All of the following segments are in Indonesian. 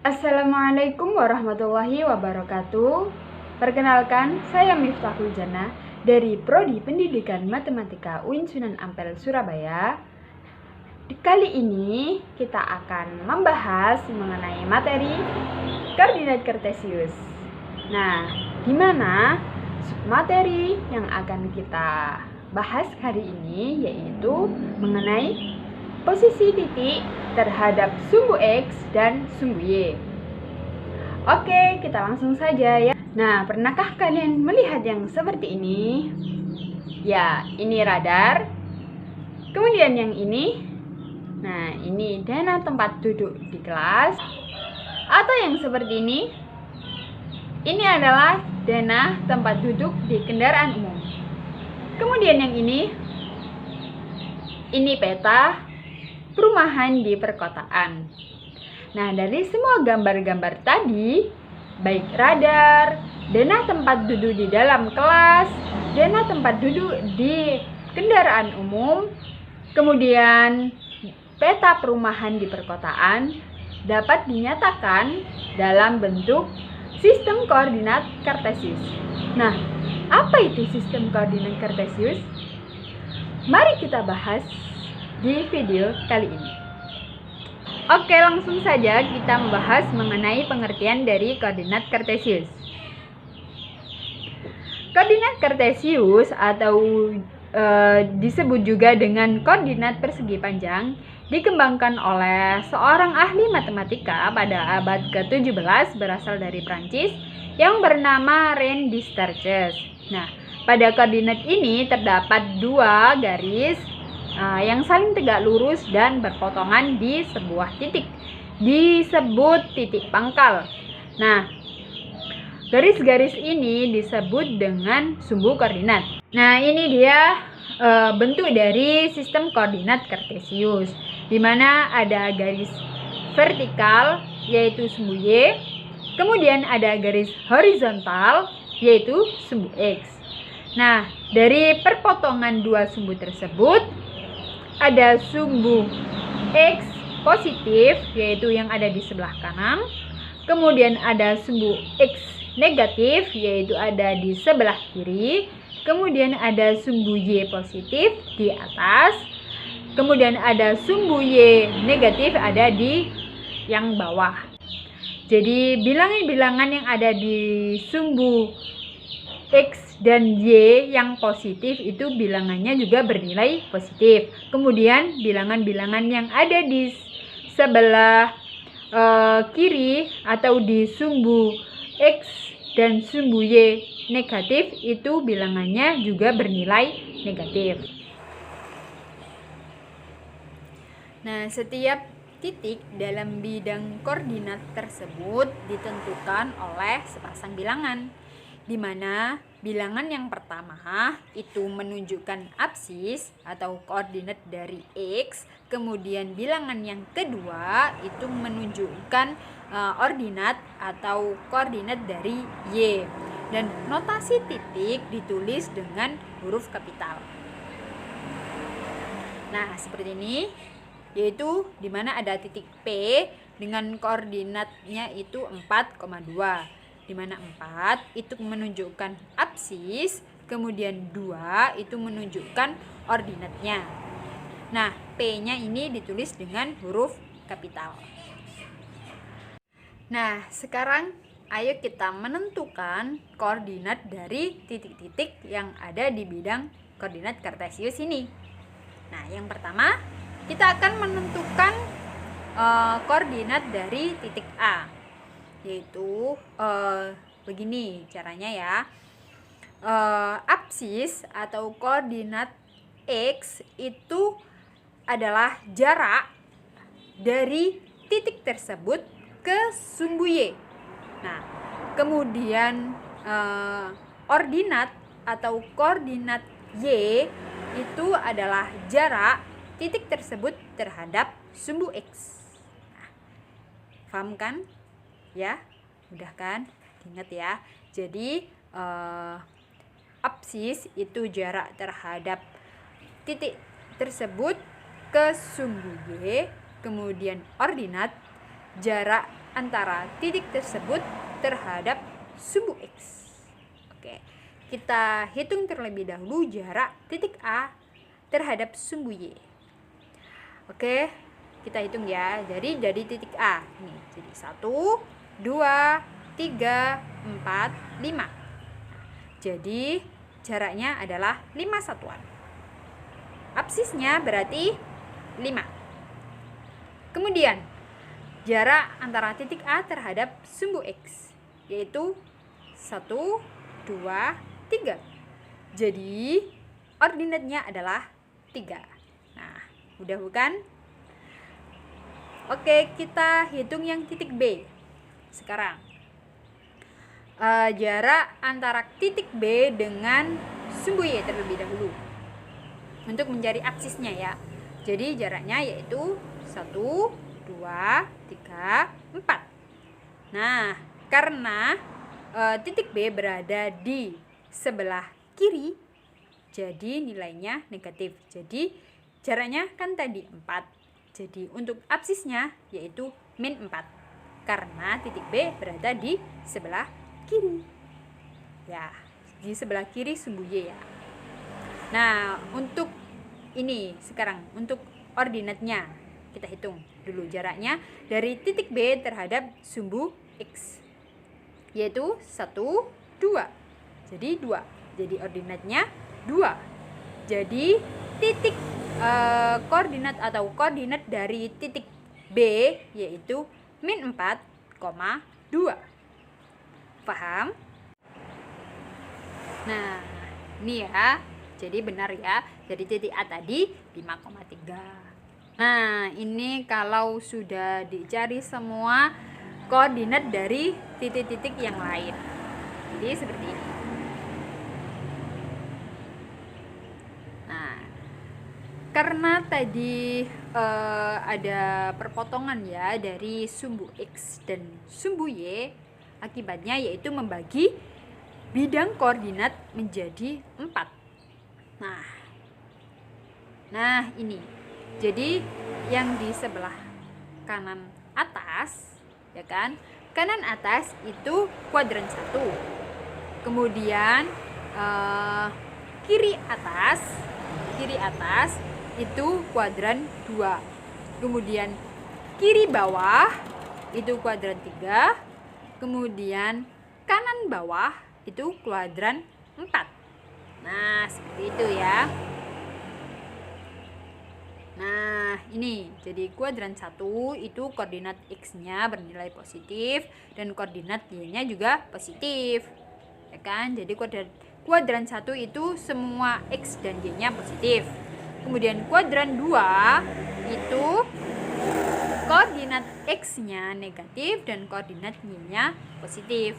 Assalamualaikum warahmatullahi wabarakatuh. Perkenalkan, saya Miftahul Jannah dari Prodi Pendidikan Matematika UIN Sunan Ampel, Surabaya. Kali ini kita akan membahas mengenai materi koordinat kartesius. Nah, di mana materi yang akan kita bahas hari ini yaitu mengenai posisi titik terhadap sumbu X dan sumbu Y. Oke, kita langsung saja ya. Nah, pernahkah kalian melihat yang seperti ini? Ya, ini radar. Kemudian yang ini. Nah, ini dana tempat duduk di kelas. Atau yang seperti ini. Ini adalah dana tempat duduk di kendaraan umum. Kemudian yang ini peta perumahan di perkotaan. Nah, dari semua gambar-gambar tadi, baik radar, dana tempat duduk di dalam kelas, dana tempat duduk di kendaraan umum, kemudian peta perumahan di perkotaan, dapat dinyatakan dalam bentuk sistem koordinat kartesius. Nah, apa itu sistem koordinat kartesius? Mari kita bahas di video kali ini. Oke, langsung saja kita membahas mengenai pengertian dari koordinat kartesius. Koordinat kartesius atau disebut juga dengan koordinat persegi panjang dikembangkan oleh seorang ahli matematika pada abad ke-17 berasal dari Prancis yang bernama René Descartes. Nah, pada koordinat ini terdapat dua garis yang saling tegak lurus dan berpotongan di sebuah titik, disebut titik pangkal. Nah, garis-garis ini disebut dengan sumbu koordinat. Nah, ini dia bentuk dari sistem koordinat kartesius, di mana ada garis vertikal yaitu sumbu Y, kemudian ada garis horizontal yaitu sumbu X. Nah, dari perpotongan dua sumbu tersebut ada sumbu X positif yaitu yang ada di sebelah kanan, kemudian ada sumbu X negatif yaitu ada di sebelah kiri, kemudian ada sumbu Y positif di atas, kemudian ada sumbu Y negatif ada di yang bawah. Jadi bilangan-bilangan yang ada di sumbu X dan Y yang positif itu bilangannya juga bernilai positif. Kemudian bilangan-bilangan yang ada di sebelah kiri atau di sumbu X dan sumbu Y negatif itu bilangannya juga bernilai negatif. Nah, setiap titik dalam bidang koordinat tersebut ditentukan oleh sepasang bilangan, di mana bilangan yang pertama itu menunjukkan absis atau koordinat dari X, kemudian bilangan yang kedua itu menunjukkan ordinat atau koordinat dari Y, dan notasi titik ditulis dengan huruf kapital. Nah, seperti ini, yaitu di mana ada titik P dengan koordinatnya itu 4,2. Di mana 4 itu menunjukkan absis, kemudian 2 itu menunjukkan ordinatnya. Nah, P-nya ini ditulis dengan huruf kapital. Nah, sekarang ayo kita menentukan koordinat dari titik-titik yang ada di bidang koordinat kartesius ini. Nah, yang pertama kita akan menentukan koordinat dari titik A, yaitu begini caranya ya. Absis atau koordinat X itu adalah jarak dari titik tersebut ke sumbu Y. Nah, kemudian ordinat atau koordinat Y itu adalah jarak titik tersebut terhadap sumbu X. Nah, paham kan? Ya, mudah kan? Ingat ya. Jadi absis itu jarak terhadap titik tersebut ke sumbu Y, kemudian ordinat jarak antara titik tersebut terhadap sumbu X. Oke, kita hitung terlebih dahulu jarak titik A terhadap sumbu Y. Oke, kita hitung ya. Jadi dari titik A nih, jadi 1, 2, 3, 4, 5. Jadi jaraknya adalah 5 satuan. Absisnya berarti 5. Kemudian jarak antara titik A terhadap sumbu X yaitu 1, 2, 3. Jadi ordinatnya adalah 3. Nah, mudah bukan? Oke, kita hitung yang titik B sekarang. Jarak antara titik B dengan sumbu Y terlebih dahulu untuk mencari absisnya ya. Jadi jaraknya yaitu 1, 2, 3, 4. Nah, karena titik B berada di sebelah kiri, jadi nilainya negatif. Jadi jaraknya kan tadi 4. Jadi untuk absisnya yaitu min 4. Karena titik B berada di sebelah kiri. Ya, di sebelah kiri sumbu Y ya. Nah, untuk ini sekarang untuk ordinatnya kita hitung dulu jaraknya dari titik B terhadap sumbu X yaitu 1, 2. Jadi 2. Jadi ordinatnya 2. Jadi titik koordinat atau koordinat dari titik B yaitu min 4,2. Paham? Nah, ini ya. Jadi benar ya. Jadi titik A tadi 5,3. Nah, ini kalau sudah dicari semua koordinat dari titik-titik yang lain. Jadi seperti ini. Nah, karena tadi ada perpotongan ya dari sumbu X dan sumbu Y, akibatnya yaitu membagi bidang koordinat menjadi 4. Nah ini. Jadi yang di sebelah kanan atas ya kan, kanan atas itu kuadran 1, kemudian kiri atas itu kuadran 2, kemudian kiri bawah itu kuadran 3, kemudian kanan bawah itu kuadran 4. Nah seperti itu ya. Nah, ini jadi kuadran 1 itu koordinat X-nya bernilai positif dan koordinat Y-nya juga positif. Ya kan? Jadi kuadran 1 itu semua X dan Y-nya positif. Kemudian kuadran 2 itu koordinat X-nya negatif dan koordinat Y-nya positif.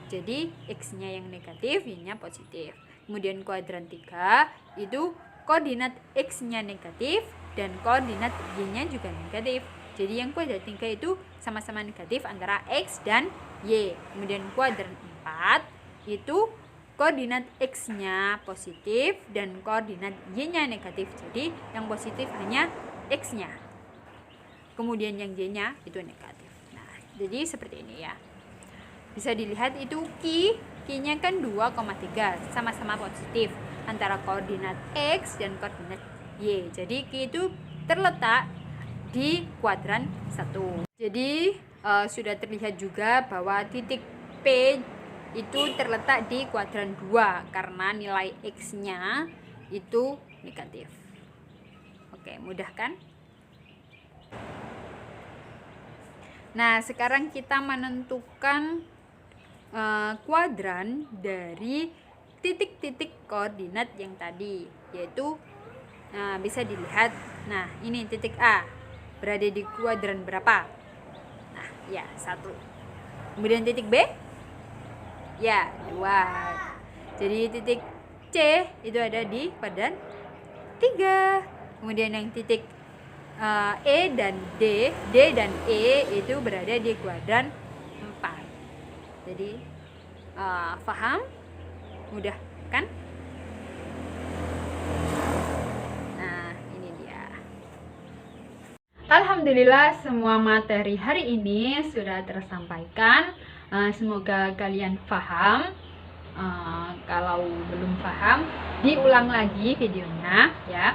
Jadi X-nya yang negatif, Y-nya positif. Kemudian kuadran 3 itu koordinat X-nya negatif dan koordinat Y-nya juga negatif. Jadi yang kuadran 3 itu sama-sama negatif antara X dan Y. Kemudian kuadran 4 itu koordinat X-nya positif dan koordinat Y-nya negatif. Jadi yang positif hanya X-nya. Kemudian yang Y-nya itu negatif. Nah, jadi seperti ini ya. Bisa dilihat itu Q-nya kan 2,3, sama-sama positif antara koordinat X dan koordinat Y. Jadi Q itu terletak di kuadran 1. Jadi sudah terlihat juga bahwa titik P itu terletak di kuadran 2 karena nilai X-nya itu negatif. Oke, mudah kan? Nah, sekarang kita menentukan kuadran dari titik-titik koordinat yang tadi, yaitu bisa dilihat. Nah, ini titik A berada di kuadran berapa? Nah, ya 1. Kemudian titik B ya 2. Jadi titik C itu ada di kuadran 3. Kemudian yang titik E dan D dan E itu berada di kuadran 4. Jadi paham? Mudah kan? Nah, ini dia. Alhamdulillah semua materi hari ini sudah tersampaikan. Semoga kalian paham. Kalau belum paham, diulang lagi videonya ya.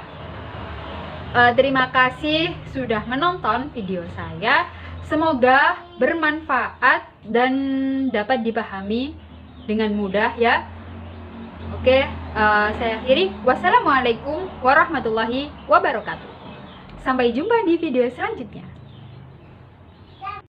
Terima kasih sudah menonton video saya. Semoga bermanfaat dan dapat dipahami dengan mudah ya. Oke, saya akhiri. Wassalamualaikum warahmatullahi wabarakatuh. Sampai jumpa di video selanjutnya.